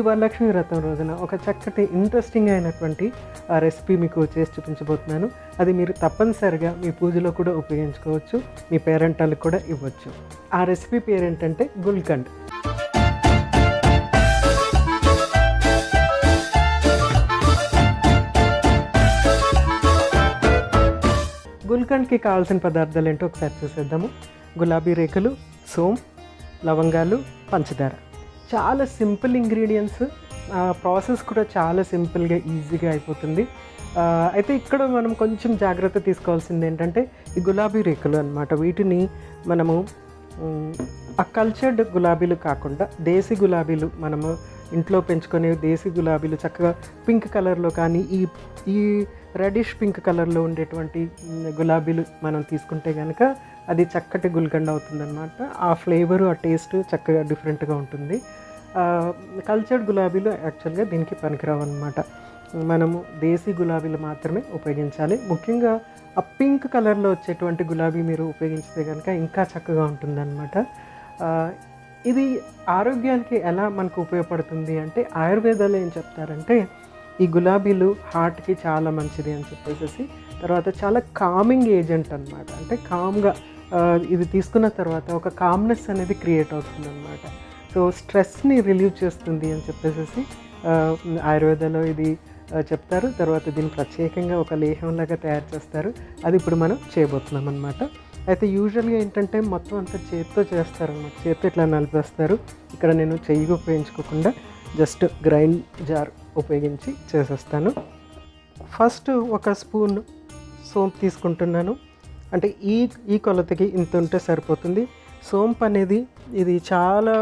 వరలక్ష్మి వ్రతం రోజున ఒక చక్కటి ఇంట్రెస్టింగ్ అయినటువంటి రెసిపీ మీకు చేసి చూపించబోతున్నాను. అది మీరు తప్పనిసరిగా మీ పూజలో కూడా ఉపయోగించుకోవచ్చు, మీ పేరెంటాలకు కూడా ఇవ్వచ్చు. ఆ రెసిపీ పేరేంటంటే గుల్కండ్. గుల్కండ్కి కావాల్సిన పదార్థాలు ఏంటో ఒకసారి చూసేద్దాము. గులాబీ రేకులు, సోమ్, లవంగాలు, పంచదార. చాలా సింపుల్ ఇంగ్రీడియంట్స్. ప్రాసెస్ కూడా చాలా సింపుల్గా ఈజీగా అయిపోతుంది. అయితే ఇక్కడ మనం కొంచెం జాగ్రత్త తీసుకోవాల్సింది ఏంటంటే ఈ గులాబీ రేకులు అన్నమాట. వీటిని మనము కల్చర్డ్ గులాబీలు కాకుండా దేశీ గులాబీలు, మనము ఇంట్లో పెంచుకునే దేశీ గులాబీలు చక్కగా పింక్ కలర్లో కానీ ఈ రెడిష్ పింక్ కలర్లో ఉండేటువంటి గులాబీలు మనం తీసుకుంటే కనుక అది చక్కటి గుల్కండ్ అవుతుందన్నమాట. ఆ ఫ్లేవరు, ఆ టేస్ట్ చక్కగా డిఫరెంట్గా ఉంటుంది. కల్చర్డ్ గులాబీలు యాక్చువల్గా దీనికి పనికిరావు అన్నమాట. మనము దేశీ గులాబీలు మాత్రమే ఉపయోగించాలి. ముఖ్యంగా ఆ పింక్ కలర్లో వచ్చేటువంటి గులాబీ మీరు ఉపయోగించితే కనుక ఇంకా చక్కగా ఉంటుందన్నమాట. ఇది ఆరోగ్యానికి ఎలా మనకు ఉపయోగపడుతుంది అంటే ఆయుర్వేదాలు ఏం చెప్తారంటే ఈ గులాబీలు హార్ట్కి చాలా మంచిది అని చెప్పేసి, తర్వాత చాలా కామింగ్ ఏజెంట్ అన్నమాట. అంటే కామ్గా ఇది తీసుకున్న తర్వాత ఒక కామ్నెస్ అనేది క్రియేట్ అవుతుంది అన్నమాట. సో స్ట్రెస్ని రిలీవ్ చేస్తుంది అని చెప్పేసి ఆయుర్వేదంలో ఇది చెప్తారు. తర్వాత దీన్ని ప్రత్యేకంగా ఒక లేహంలాగా తయారు చేస్తారు. అది ఇప్పుడు మనం చేయబోతున్నాం అన్నమాట. అయితే యూజువల్గా ఏంటంటే మొత్తం అంతా చేతితో చేస్తారన్నమాట. చేతితో ఇట్లా నలిపేస్తారు. ఇక్కడ నేను చెయ్యి ఉపయోగించుకోకుండా జస్ట్ గ్రైండ్ జార్ ఉపయోగించి చేసేస్తాను. ఫస్ట్ ఒక స్పూన్ సోంపు తీసుకుంటున్నాను. అంటే ఈ కొలతకి ఇంత ఉంటే సరిపోతుంది. సోంపు అనేది ఇది చాలా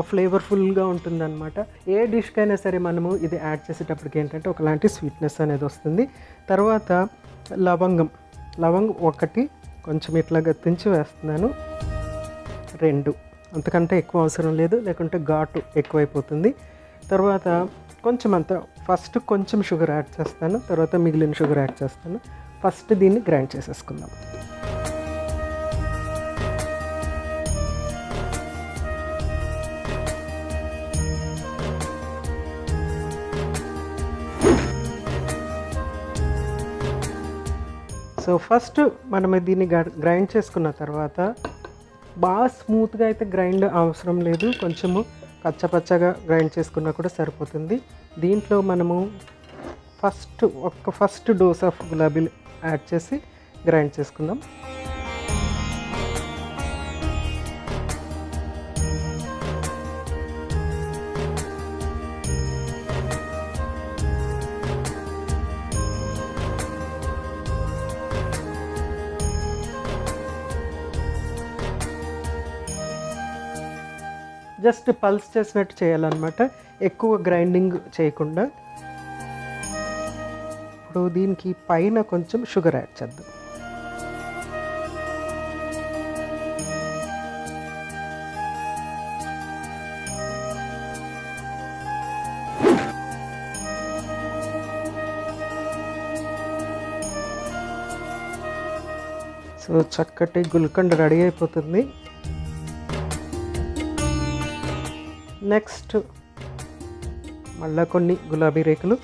ఫ్లేవర్ఫుల్గా ఉంటుందన్నమాట. ఏ డిష్కైనా సరే మనము ఇది యాడ్ చేసేటప్పటికి ఏంటంటే ఒకలాంటి స్వీట్నెస్ అనేది వస్తుంది. తర్వాత లవంగం ఒకటి కొంచెం ఇట్లా గత్తించి వేస్తున్నాను. 2, అంతకంటే ఎక్కువ అవసరం లేదు, లేకుంటే ఘాటు ఎక్కువైపోతుంది. తర్వాత కొంచెం ఫస్ట్ కొంచెం షుగర్ యాడ్ చేస్తాను, తర్వాత మిగిలిన షుగర్ యాడ్ చేస్తాను. ఫస్ట్ దీన్ని గ్రైండ్ చేసేసుకుందాం. సో ఫస్ట్ మనం దీన్ని గ్రైండ్ చేసుకున్న తర్వాత బాగా స్మూత్గా అయితే గ్రైండ్ అవసరం లేదు, కొంచెము కచ్చపచ్చగా గ్రైండ్ చేసుకున్నా కూడా సరిపోతుంది. దీంట్లో మనము ఫస్ట్ డోస్ ఆఫ్ గులాబీలు యాడ్ చేసి గ్రైండ్ చేసుకుందాం. జస్ట్ పల్స్ చేసినట్టు చేయాలన్నమాట, ఎక్కువ గ్రైండింగ్ చేయకుండా. ఇప్పుడు దీనికి పైన కొంచెం షుగర్ యాడ్ చేద్దాం. సో చక్కటి గుల్కండ్ రెడీ అయిపోతుంది. నెక్స్ట్ మళ్ళీ కొన్ని గులాబీ రేకులు,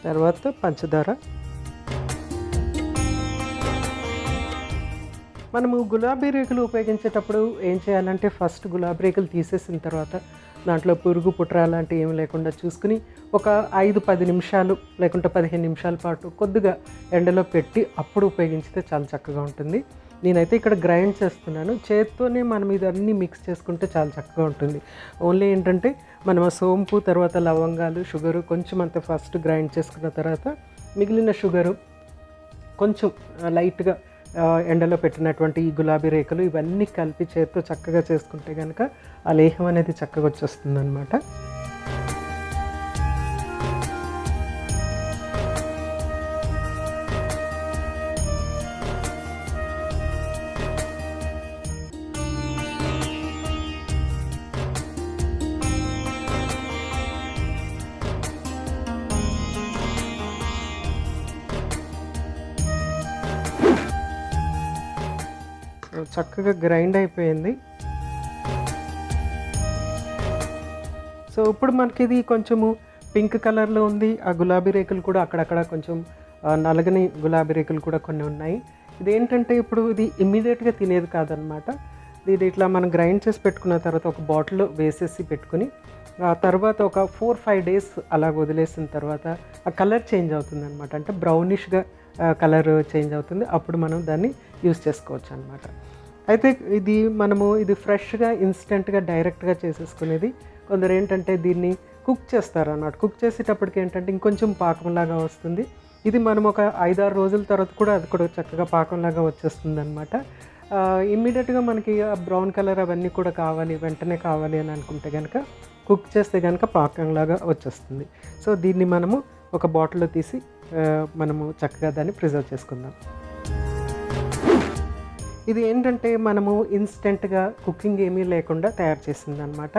తర్వాత పంచదార. మనము గులాబీ రేకులు ఉపయోగించేటప్పుడు ఏం చేయాలంటే ఫస్ట్ గులాబీ రేకులు తీసేసిన తర్వాత దాంట్లో పురుగు పుట్ర లాంటివి ఏమి లేకుండా చూసుకుని ఒక 5-10 నిమిషాలు లేకుంటే 15 నిమిషాల పాటు కొద్దిగా ఎండలో పెట్టి అప్పుడు ఉపయోగించితే చాలా చక్కగా ఉంటుంది. నేనైతే ఇక్కడ గ్రైండ్ చేస్తున్నాను. చేత్తోనే మనం ఇదన్నీ మిక్స్ చేసుకుంటే చాలా చక్కగా ఉంటుంది. ఓన్లీ ఏంటంటే మనం సోంపు, తర్వాత లవంగాలు, షుగరు కొంచెం ఫస్ట్ గ్రైండ్ చేసుకున్న తర్వాత మిగిలిన షుగరు కొంచెం లైట్గా ఎండలో పెట్టినటువంటి ఈ గులాబీ రేకులు ఇవన్నీ కలిపి చేత్తో చక్కగా చేసుకుంటే కనుక ఆ లేహం అనేది చక్కగా వచ్చేస్తుంది అన్నమాట. చక్కగా గ్రైండ్ అయిపోయింది. సో ఇప్పుడు మనకి ఇది కొంచెము పింక్ కలర్లో ఉంది. ఆ గులాబీ రేకులు కూడా అక్కడక్కడ కొంచెం నలగని గులాబీ రేకులు కూడా కొన్ని ఉన్నాయి. ఇదేంటంటే ఇప్పుడు ఇది ఇమ్మీడియట్గా తినేది కాదనమాట. ఇది ఇట్లా మనం గ్రైండ్ చేసి పెట్టుకున్న తర్వాత ఒక బాటిల్లో వేసేసి పెట్టుకుని ఆ తర్వాత ఒక 4-5 డేస్ అలా వదిలేసిన తర్వాత ఆ కలర్ చేంజ్ అవుతుంది అనమాట. అంటే బ్రౌనిష్గా కలర్ చేంజ్ అవుతుంది. అప్పుడు మనం దాన్ని యూస్ చేసుకోవచ్చు అనమాట. అయితే ఇది ఫ్రెష్గా ఇన్స్టెంట్గా డైరెక్ట్గా చేసేసుకునేది. కొందరు ఏంటంటే దీన్ని కుక్ చేస్తారన్నమాట. కుక్ చేసేటప్పటికి ఏంటంటే ఇంకొంచెం పాకంలాగా వస్తుంది. ఇది మనం ఒక 5-6 రోజుల తర్వాత కూడా అది కూడా చక్కగా పాకంలాగా వచ్చేస్తుంది అనమాట. ఇమ్మీడియట్గా మనకి ఆ బ్రౌన్ కలర్ అవన్నీ కూడా కావాలి, వెంటనే కావాలి అని అనుకుంటే కనుక కుక్ చేస్తే కనుక పాకంలాగా వచ్చేస్తుంది. సో దీన్ని మనము ఒక బాటిల్లో తీసి మనము చక్కగా దాన్ని ప్రిజర్వ్ చేసుకుందాం. ఇది ఏంటంటే మనము ఇన్స్టెంట్గా కుకింగ్ ఏమీ లేకుండా తయారు చేసిందనమాట.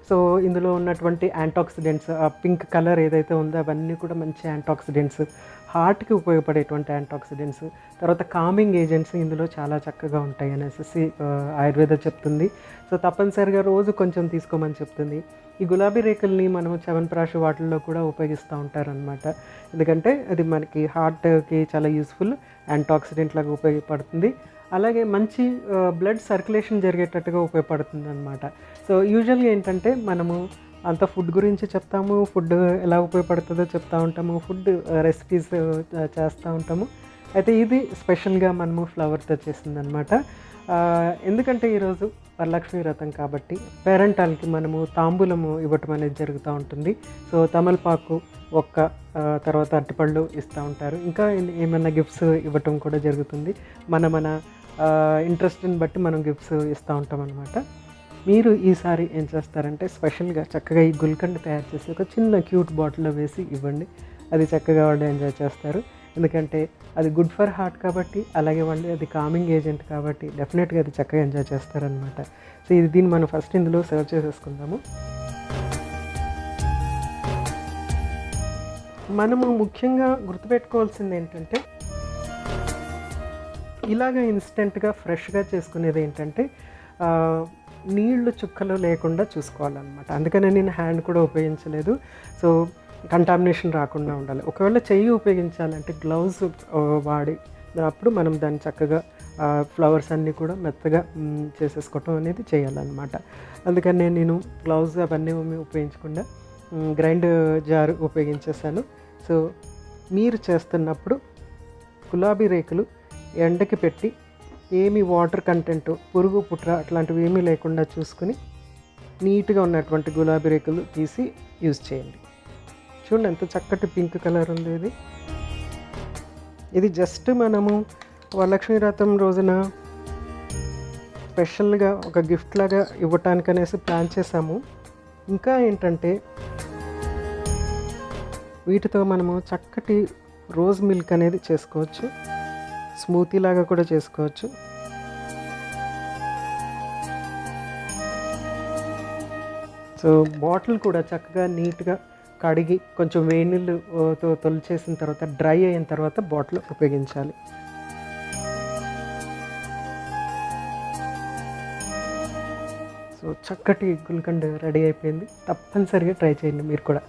సో ఇందులో ఉన్నటువంటి యాంటాక్సిడెంట్స్, ఆ పింక్ కలర్ ఏదైతే ఉందో అవన్నీ కూడా మంచి యాంటాక్సిడెంట్స్, హార్ట్కి ఉపయోగపడేటువంటి యాంటాక్సిడెంట్స్, తర్వాత కామింగ్ ఏజెంట్స్ ఇందులో చాలా చక్కగా ఉంటాయి అనేసి ఆయుర్వేద చెప్తుంది. సో తప్పనిసరిగా రోజు కొంచెం తీసుకోమని చెప్తుంది. ఈ గులాబీ రేకుల్ని మనము చ్యవన్ప్రాష్ వాటిల్లో కూడా ఉపయోగిస్తూ ఉంటారనమాట. ఎందుకంటే అది మనకి హార్ట్కి చాలా యూస్ఫుల్, యాంటాక్సిడెంట్ లాగా ఉపయోగపడుతుంది. అలాగే మంచి బ్లడ్ సర్క్యులేషన్ జరిగేటట్టుగా ఉపయోగపడుతుంది అనమాట. సో యూజువల్గా ఏంటంటే మనము అంత ఫుడ్ గురించి చెప్తాము, ఫుడ్ ఎలా ఉపయోగపడుతుందో చెప్తూ ఉంటాము, ఫుడ్ రెసిపీస్ చేస్తూ ఉంటాము. అయితే ఇది స్పెషల్గా మనము ఫ్లవర్తో చేసిందనమాట. ఎందుకంటే ఈరోజు వరలక్ష్మి వ్రతం కాబట్టి పేరెంటాలకి మనము తాంబూలము ఇవ్వటం అనేది జరుగుతూ ఉంటుంది. సో తమలపాకు, ఒక్క, తర్వాత అరటిపళ్ళు ఇస్తూ ఉంటారు. ఇంకా ఏమైనా గిఫ్ట్స్ ఇవ్వటం కూడా జరుగుతుంది. మన ఇంట్రెస్ట్ని బట్టి మనం గిఫ్ట్స్ ఇస్తూ ఉంటాం అనమాట. మీరు ఈసారి ఏం చేస్తారంటే స్పెషల్గా చక్కగా ఈ గుల్కండ్ తయారు చేసి ఒక చిన్న క్యూట్ బాటిల్లో వేసి ఇవ్వండి. అది చక్కగా వాళ్ళు ఎంజాయ్ చేస్తారు. ఎందుకంటే అది గుడ్ ఫర్ హార్ట్ కాబట్టి, అలాగే వాళ్ళు అది కామింగ్ ఏజెంట్ కాబట్టి డెఫినెట్గా అది చక్కగా ఎంజాయ్ చేస్తారనమాట. సో దీన్ని మనం ఫస్ట్ ఇందులో సర్వ్ చేసేసుకుందాము. మనము ముఖ్యంగా గుర్తుపెట్టుకోవాల్సింది ఏంటంటే ఇలాగ ఇన్స్టెంట్గా ఫ్రెష్గా చేసుకునేది ఏంటంటే నీళ్లు చుక్కలు లేకుండా చూసుకోవాలన్నమాట. అందుకనే నేను హ్యాండ్ కూడా ఉపయోగించలేదు. సో కంటామినేషన్ రాకుండా ఉండాలి. ఒకవేళ చెయ్యి ఉపయోగించాలంటే గ్లౌజ్ వాడి అప్పుడు మనం దాన్ని చక్కగా ఫ్లవర్స్ అన్నీ కూడా మెత్తగా చేసేసుకోవటం అనేది చేయాలన్నమాట. అందుకని నేను గ్లౌజ్ అవన్నీ ఉపయోగించకుండా గ్రైండ్ జార్ ఉపయోగించేసాను. సో మీరు చేస్తున్నప్పుడు గులాబీ రేకులు ఎండకి పెట్టి ఏమి వాటర్ కంటెంట్, పురుగు పుట్ర అట్లాంటివి ఏమీ లేకుండా చూసుకుని నీట్గా ఉన్నటువంటి గులాబీ రేకులు తీసి యూజ్ చేయండి. చూడండి ఎంత చక్కటి పింక్ కలర్ ఉంది. ఇది జస్ట్ మనము వరలక్ష్మి వ్రతం రోజున స్పెషల్గా ఒక గిఫ్ట్ లాగా ఇవ్వటానికి అనేసి ప్లాన్ చేసాము. ఇంకా ఏంటంటే వీటితో మనము చక్కటి రోజ్ మిల్క్ అనేది చేసుకోవచ్చు, స్మూతీ లాగా కూడా చేసుకోవచ్చు. సో బాటిల్ కూడా చక్కగా నీట్గా కడిగి కొంచెం వేడి నీళ్ళతో తొలిచేసిన తర్వాత డ్రై అయిన తర్వాత బాటిల్ ఉపయోగించాలి. సో చక్కటి గుల్కండ్ రెడీ అయిపోయింది. తప్పనిసరిగా ట్రై చేయండి మీరు కూడా.